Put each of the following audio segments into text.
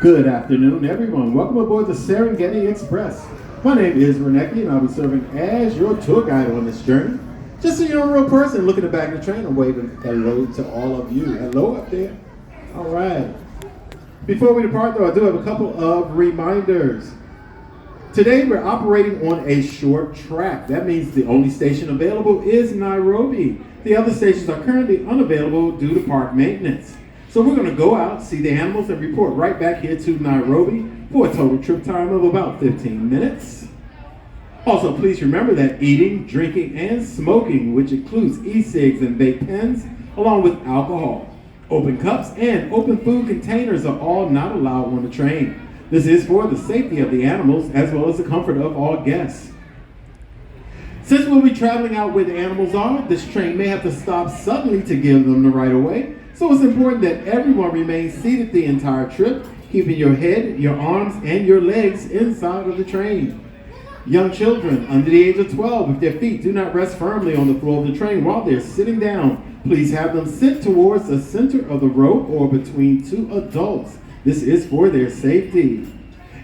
Good afternoon, everyone. Welcome aboard the Serengeti Express. My name is Menachem, and I'll be serving as your tour guide on this journey. Just so you're a real person, look at the back of the train. I'm waving hello to all of you. Hello up there. All right. Before we depart, though, I do have a couple of reminders. Today, we're operating on a short track. That means the only station available is Nairobi. The other stations are currently unavailable due to park maintenance. So we're going to go out, see the animals, and report right back here to Nairobi for a total trip time of about 15 minutes. Also, please remember that eating, drinking, and smoking, which includes e-cigs and vape pens, along with alcohol, open cups, and open food containers are all not allowed on the train. This is for the safety of the animals as well as the comfort of all guests. Since we'll be traveling out where the animals are, this train may have to stop suddenly to give them the right of way. So it's important that everyone remains seated the entire trip, keeping your head, your arms, and your legs inside of the train. Young children under the age of 12, if their feet do not rest firmly on the floor of the train while they're sitting down, please have them sit towards the center of the row or between two adults. This is for their safety.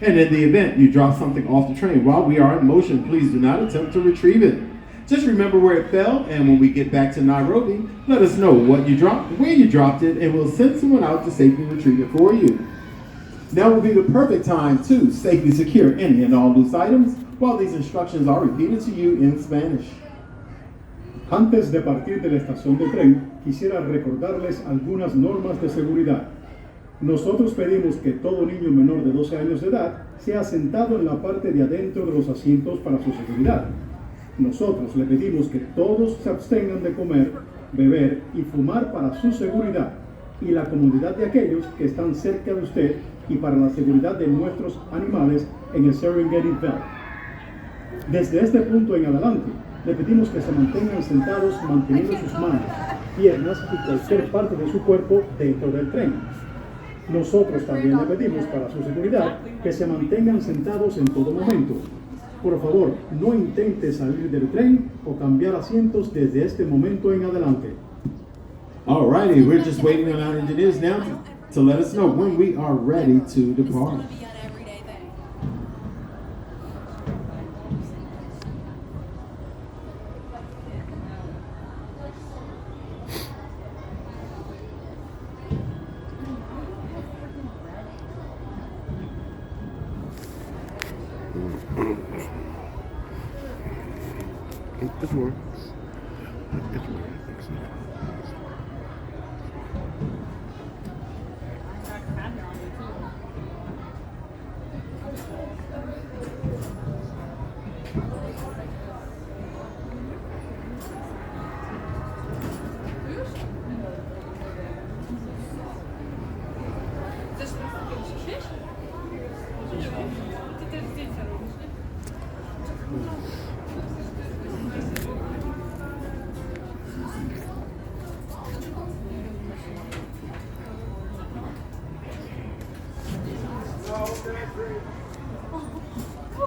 And in the event you drop something off the train while we are in motion, please do not attempt to retrieve it. Just remember where it fell, and when we get back to Nairobi, let us know what you dropped, where you dropped it, and we'll send someone out to safely retrieve it for you. Now will be the perfect time to safely secure any and all loose items while these instructions are repeated to you in Spanish. Antes de partir de la estación de tren, quisiera recordarles algunas normas de seguridad. Nosotros pedimos que todo niño menor de 12 años de edad sea sentado en la parte de adentro de los asientos para su seguridad. Nosotros le pedimos que todos se abstengan de comer, beber y fumar para su seguridad y la comodidad de aquellos que están cerca de usted y para la seguridad de nuestros animales en el Serengeti Belt. Desde este punto en adelante, le pedimos que se mantengan sentados manteniendo sus manos, piernas y cualquier parte de su cuerpo dentro del tren. Nosotros también le pedimos para su seguridad que se mantengan sentados en todo momento. Por favor, no intente salir del tren o cambiar asientos desde este momento en adelante. Alrighty, we're just waiting on our engineers now to let us know when we are ready to depart. This one.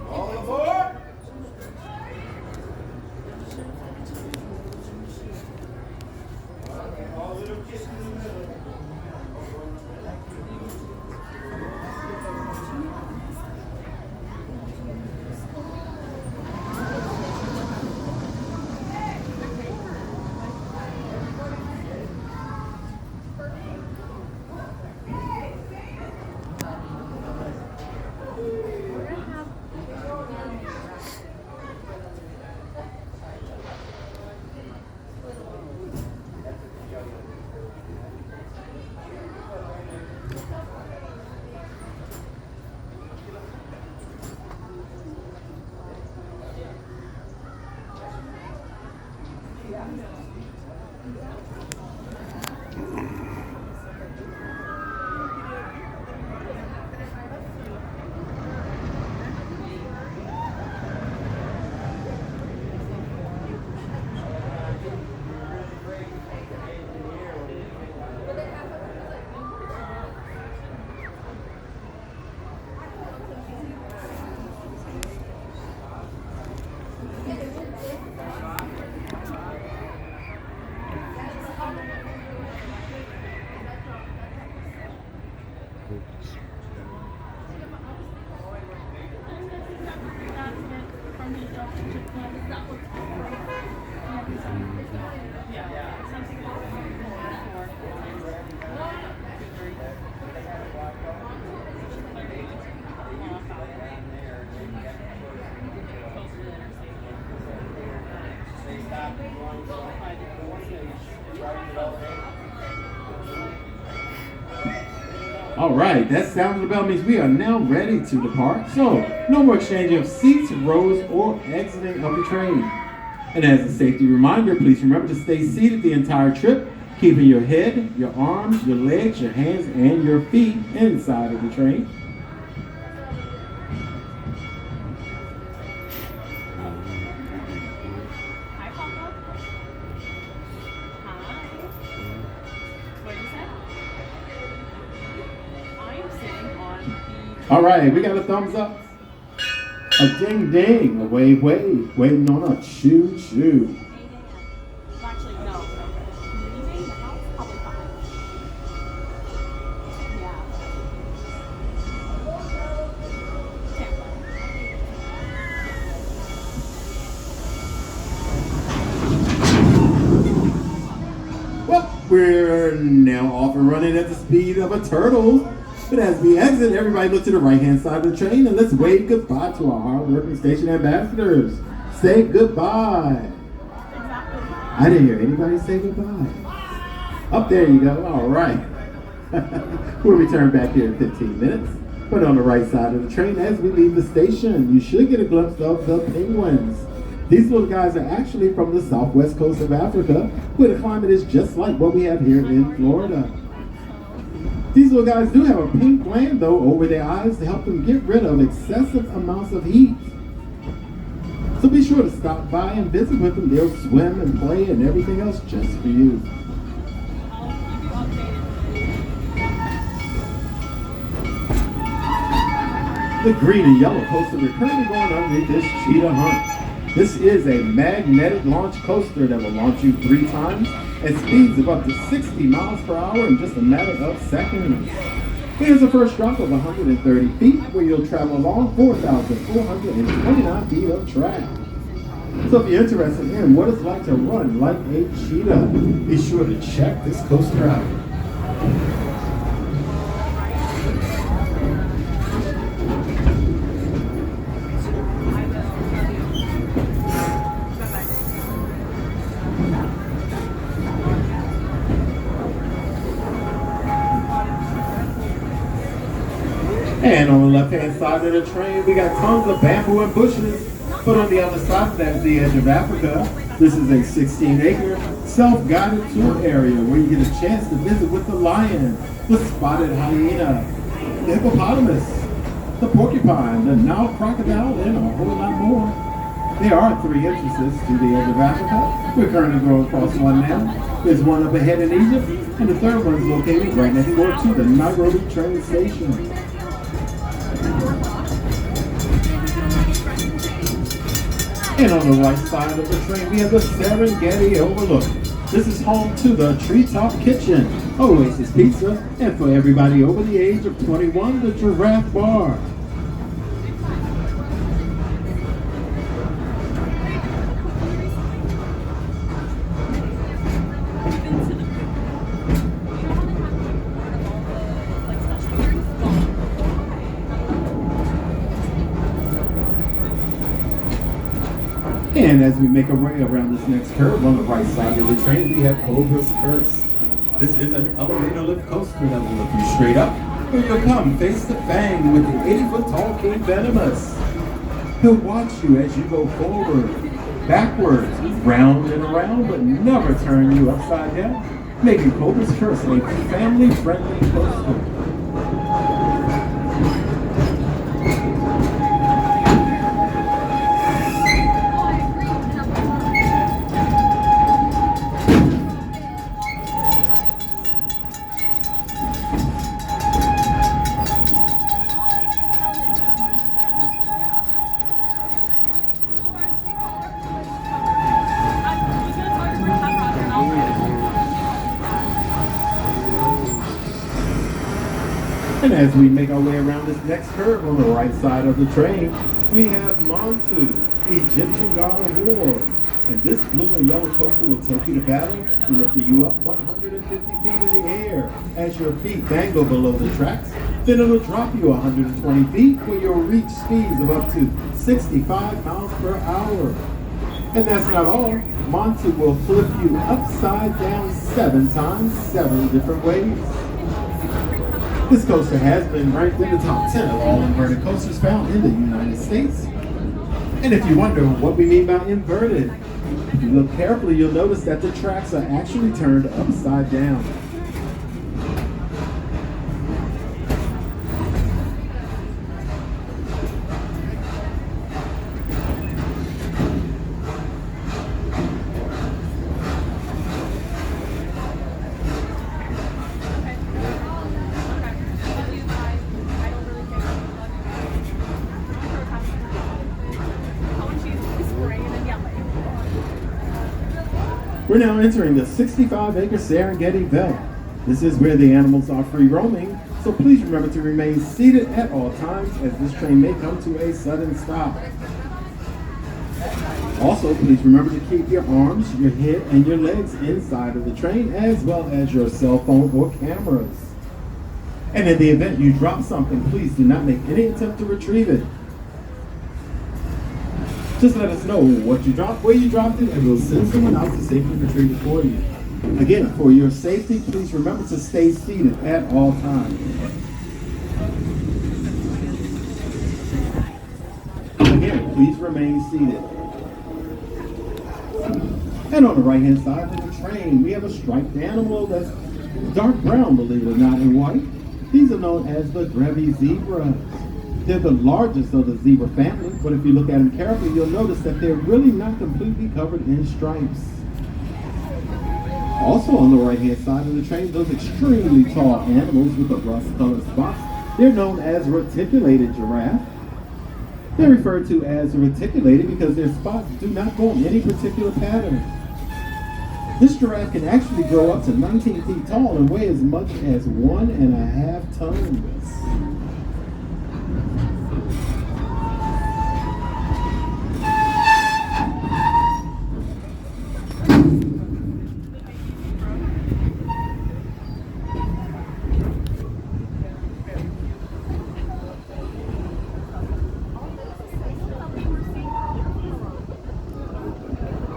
All aboard! All little kids in the middle. All right, that sound of the bell means we are now ready to depart. So, no more exchanging of seats, rows, or exiting of the train. And as a safety reminder, please remember to stay seated the entire trip, keeping your head, your arms, your legs, your hands, and your feet inside of the train. All right, we got a thumbs up, a ding ding, a wave wave, waiting on a choo choo. Actually, no. Leaving the house, probably fine. Yeah. Tampa. Well, we're now off and running at the speed of a turtle. But as we exit, everybody look to the right-hand side of the train and let's wave goodbye to our hard-working station ambassadors. Say goodbye. I didn't hear anybody say goodbye. Up there you go. All right. We'll return back here in 15 minutes. But on the right side of the train, as we leave the station, you should get a glimpse of the penguins. These little guys are actually from the southwest coast of Africa, where the climate is just like what we have here in Florida. These little guys do have a pink gland, though, over their eyes to help them get rid of excessive amounts of heat. So be sure to stop by and visit with them. They'll swim and play and everything else just for you. The green and yellow coaster we're currently going underneath this cheetah hunt. This is a magnetic launch coaster that will launch you 3 times at speeds of up to 60 miles per hour in just a matter of seconds. Here's the first drop of 130 feet where you'll travel along 4,429 feet of track. So if you're interested in what it's like to run like a cheetah, be sure to check this coaster out. And on the left-hand side of the train, we got tons of bamboo and bushes. But on the other side, that's the edge of Africa. This is a 16-acre self-guided tour area where you get a chance to visit with the lion, the spotted hyena, the hippopotamus, the porcupine, the Nile crocodile, and a whole lot more. There are 3 entrances to the edge of Africa. We're currently going across one now. There's one up ahead in Egypt, and the third one is located right next door to the Nairobi train station. And on the right side of the train, we have the Serengeti Overlook. This is home to the Treetop Kitchen, Oasis Pizza, and for everybody over the age of 21, the Giraffe Bar. And as we make our way around this next curve on the right side of the train, we have Cobra's Curse. This is an elevator lift coaster that will lift you straight up, where you'll come face to face with the 80-foot tall King Venomous. He'll watch you as you go forward, backwards, round and around, but never turn you upside down, making Cobra's Curse a family-friendly coaster. And as we make our way around this next curve on the right side of the train, we have Montu, Egyptian god of war. And this blue and yellow coaster will take you to battle, lifting you up 150 feet in the air as your feet dangle below the tracks. Then it'll drop you 120 feet where you'll reach speeds of up to 65 miles per hour. And that's not all. Montu will flip you upside down 7 times, 7 different ways. This coaster has been ranked in the top 10 of all inverted coasters found in the United States. And if you wonder what we mean by inverted, if you look carefully, you'll notice that the tracks are actually turned upside down. We're now entering the 65-acre Serengeti Valley. This is where the animals are free roaming, so please remember to remain seated at all times as this train may come to a sudden stop. Also, please remember to keep your arms, your head, and your legs inside of the train, as well as your cell phone or cameras. And in the event you drop something, please do not make any attempt to retrieve it. Just let us know what you dropped, where you dropped it, and we'll send someone out to safely retrieve it for you. Again, for your safety, please remember to stay seated at all times. Again, please remain seated. And on the right-hand side of the train, we have a striped animal that's dark brown, believe it or not, and white. These are known as the Grevy zebras. They're the largest of the zebra family, but if you look at them carefully, you'll notice that they're really not completely covered in stripes. Also on the right-hand side of the train, those extremely tall animals with the rust-colored spots, they're known as reticulated giraffe. They're referred to as reticulated because their spots do not go in any particular pattern. This giraffe can actually grow up to 19 feet tall and weigh as much as 1.5 tons.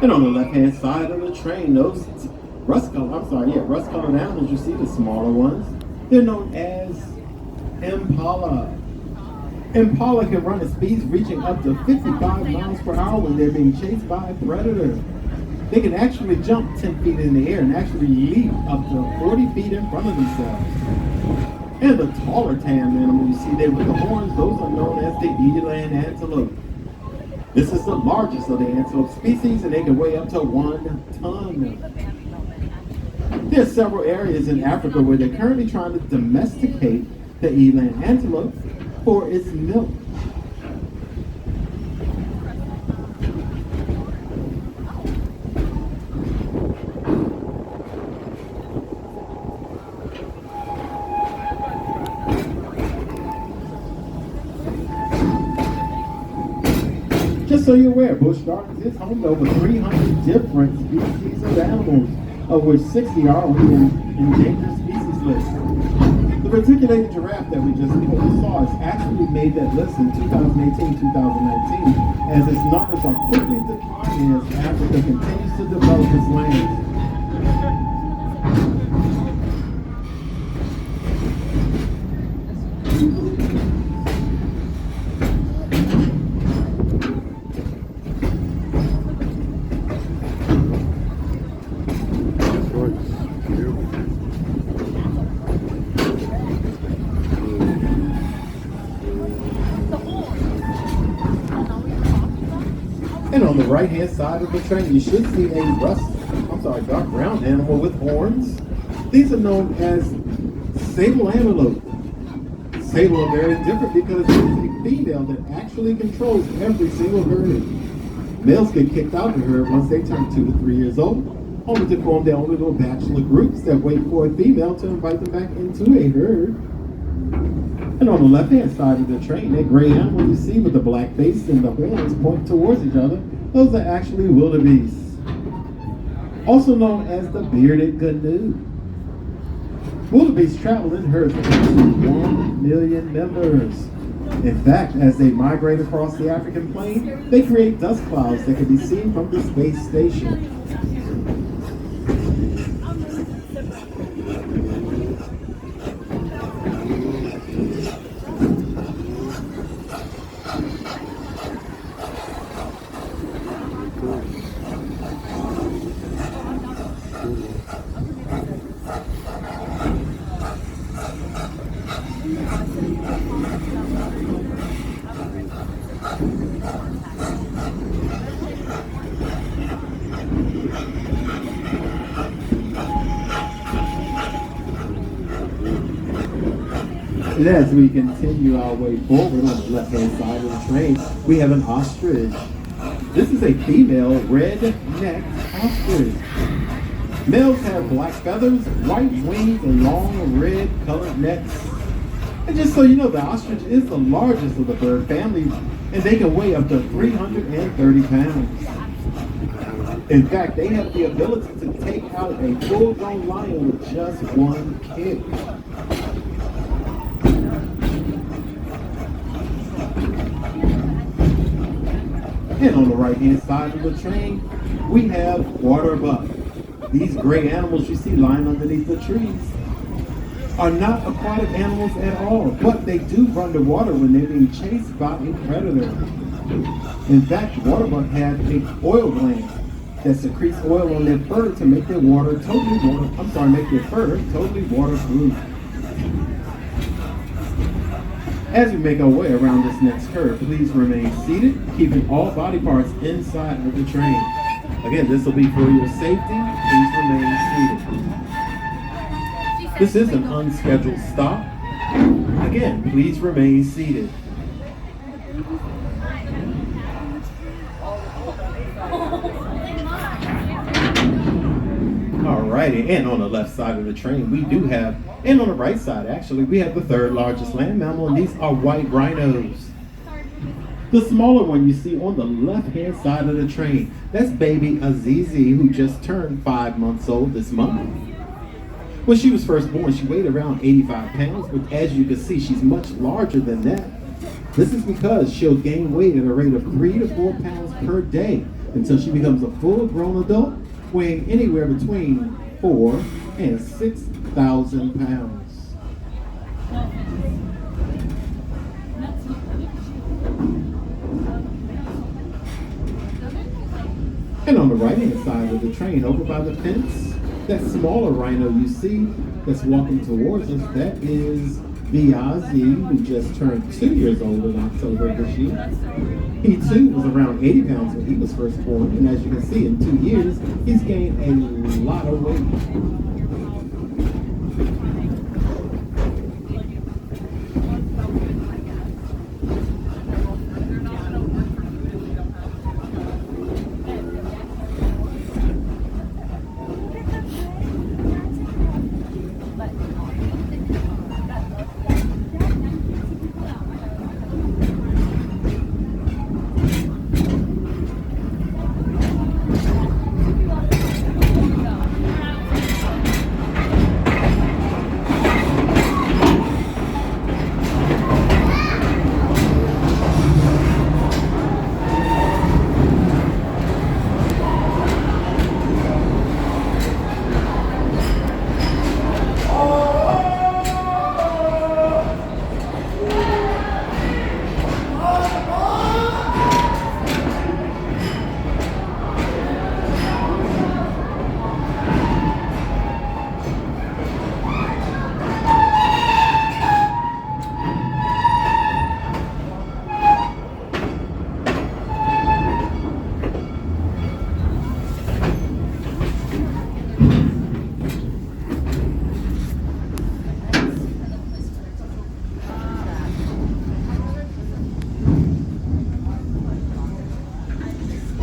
And on the left-hand side of the train, those rust-colored animals, you see the smaller ones, they're known as impala. Impala can run at speeds reaching up to 55 miles per hour when they're being chased by a predator. They can actually jump 10 feet in the air and actually leap up to 40 feet in front of themselves. And the taller tan animal you see there with the horns, those are known as the eland antelope. This is the largest of the antelope species, and they can weigh up to 1 ton. There are several areas in Africa where they're currently trying to domesticate the eland antelope for its milk. Just so you're aware, Busch Gardens is home to over 300 different species of animals, of which 60 are on the endangered species list. The reticulated giraffe that we just saw has actually made that list in 2018-2019, as its numbers are quickly declining as Africa continues to develop its land. And on the right-hand side of the train, you should see a dark brown animal with horns. These are known as sable antelope. Sable are very different because there's a female that actually controls every single herd. Males get kicked out of the herd once they turn 2 to 3 years old, only to form their own little bachelor groups that wait for a female to invite them back into a herd. And on the left-hand side of the train, that gray animal you see with the black face and the horns point towards each other, those are actually wildebeests, also known as the bearded canoe. Wildebeests travel in herds of up to 1 million members. In fact, as they migrate across the African plain, they create dust clouds that can be seen from the space station. And as we continue our way forward on the left-hand side of the train, we have an ostrich. This is a female red-necked ostrich. Males have black feathers, white wings, and long red-colored necks. And just so you know, the ostrich is the largest of the bird family, and they can weigh up to 330 pounds. In fact, they have the ability to take out a full-grown lion with just one kick. And on the right-hand side of the train, we have water buck. These gray animals you see lying underneath the trees are not aquatic animals at all, but they do run to water when they're being chased by a predator. In fact, water buck have an oil gland that secretes oil on their fur to make their fur totally waterproof. As we make our way around this next curve, please remain seated, keeping all body parts inside of the train. Again, this will be for your safety. Please remain seated. This is an unscheduled stop. Again, please remain seated. Alrighty, and on the left side of the train, we do have, and on the right side actually, we have the third largest land mammal, and these are white rhinos. The smaller one you see on the left-hand side of the train, that's baby Azizi, who just turned 5 months old this month. When she was first born, she weighed around 85 pounds, but as you can see, she's much larger than that. This is because she'll gain weight at a rate of 3 to 4 pounds per day until she becomes a full-grown adult, weighing anywhere between 4,000 and 6,000 pounds. And on the right-hand side of the train, over by the fence, that smaller rhino you see that's walking towards us, that is Biazi, who just turned 2 years old in October this year. He too was around 80 pounds when he was first born, and as you can see, in 2 years, he's gained a lot of weight.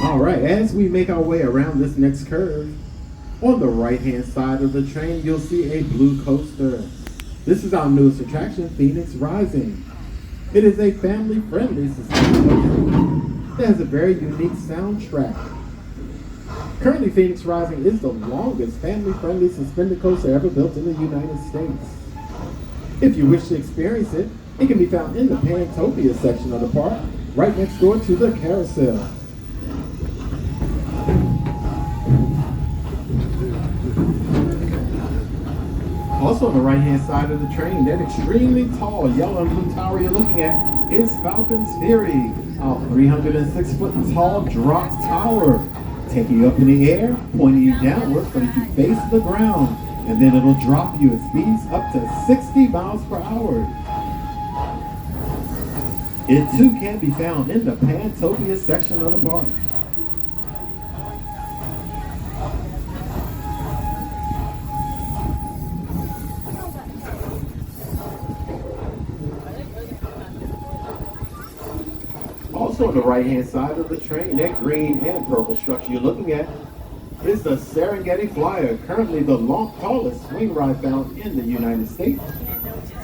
Alright, as we make our way around this next curve, on the right-hand side of the train, you'll see a blue coaster. This is our newest attraction, Phoenix Rising. It is a family-friendly suspended coaster that has a very unique soundtrack. Currently, Phoenix Rising is the longest family-friendly suspended coaster ever built in the United States. If you wish to experience it, it can be found in the Pantopia section of the park, right next door to the carousel. Also on the right-hand side of the train, that extremely tall yellow and blue tower you're looking at is Falcon's Fury, our 306-foot tall drop tower, taking you up in the air, pointing you downward so that you face the ground, and then it'll drop you at speeds up to 60 miles per hour. It too can be found in the Pantopia section of the park. Also on the right-hand side of the train, that green and purple structure you're looking at is the Serengeti Flyer, currently the tallest swing ride found in the United States.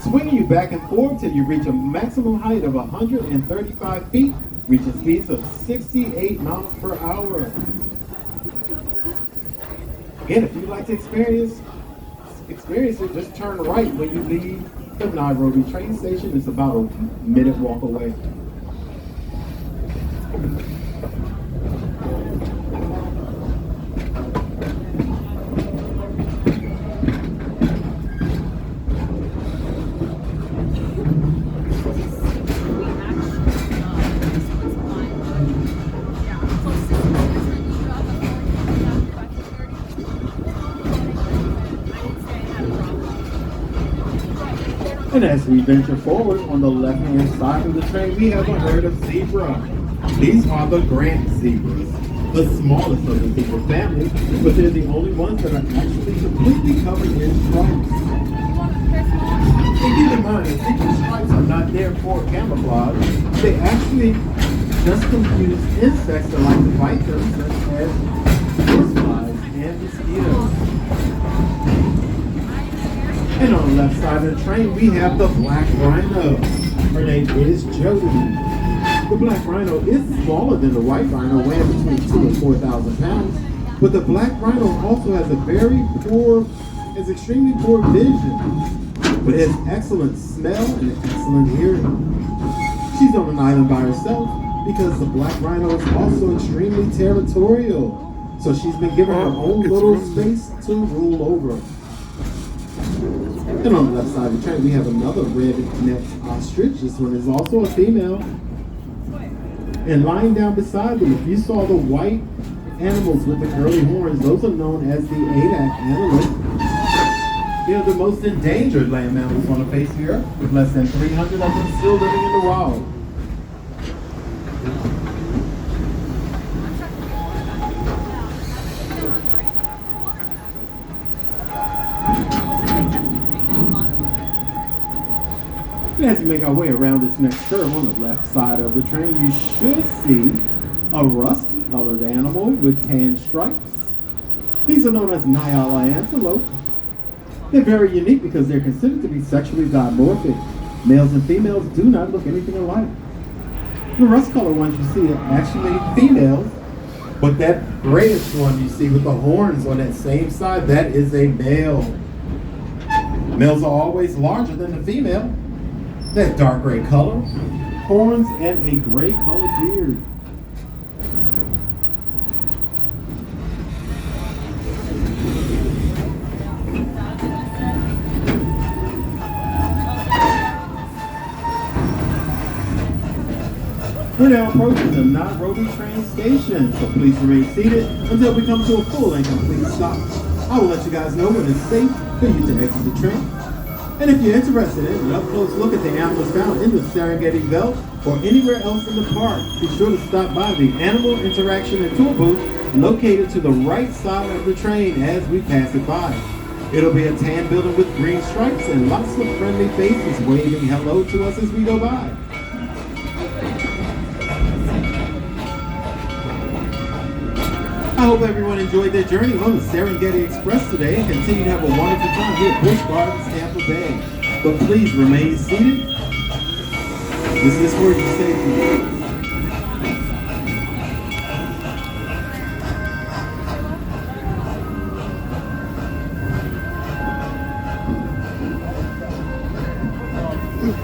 Swinging you back and forth till you reach a maximum height of 135 feet, reaching speeds of 68 miles per hour. Again, if you'd like to experience it, just turn right when you leave the Nairobi train station. It's about a minute walk away. And as we venture forward on the left-hand side of the train, we have a herd of zebra. These are the Grant zebras, the smallest of the zebra family, but they're the only ones that are actually completely covered in stripes. And keep in mind, the zebra stripes are not there for camouflage. They actually just confuse insects that like to bite them, such as horseflies and mosquitoes. And on the left side of the train, we have the black rhino. Her name is Jody. The black rhino is smaller than the white rhino, weighing between 2,000 and 4,000 pounds. But the black rhino also has extremely poor vision, but has excellent smell and excellent hearing. She's on an island by herself because the black rhino is also extremely territorial. So she's been given her own little space to rule over. And on the left side of the train, we have another red-necked ostrich. This one is also a female. And lying down beside them, if you saw the white animals with the curly horns, those are known as the ADAC antelope. They're the most endangered land mammals on the face of the earth, with less than 300 of them still living in the wild. As we make our way around this next curve on the left side of the train, you should see a rust-colored animal with tan stripes. These are known as Nyala antelope. They're very unique because they're considered to be sexually dimorphic. Males and females do not look anything alike. The rust-colored ones you see are actually females, but that grayish one you see with the horns on that same side, that is a male. Males are always larger than the female. That dark gray color, horns, and a gray colored beard. We're now approaching the Nairobi train station, so please remain seated until we come to a full and complete stop. I will let you guys know when it's safe for you to exit the train. And if you're interested in an up-close look at the animals found in the Serengeti Belt or anywhere else in the park, be sure to stop by the Animal Interaction and Tour booth located to the right side of the train as we pass it by. It'll be a tan building with green stripes and lots of friendly faces waving hello to us as we go by. I hope everyone enjoyed their journey on the Serengeti Express today and continue to have a wonderful time here at Busch Gardens, Tampa Bay. but please remain seated. This is for your safety.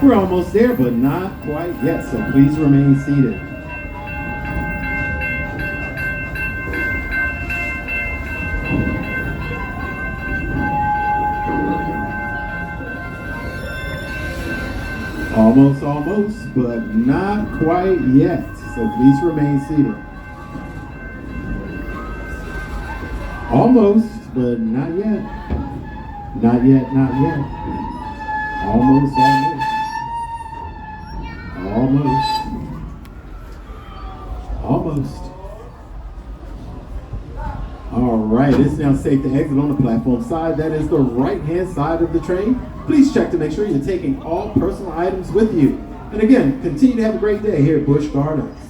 We're almost there, but not quite yet, so please remain seated. Almost, but not quite yet, so please remain seated. Almost, but not yet. Not yet. Almost. All right, it's now safe to exit on the platform side. That is the right-hand side of the train. Please check to make sure you're taking all personal items with you. And again, continue to have a great day here at Busch Gardens.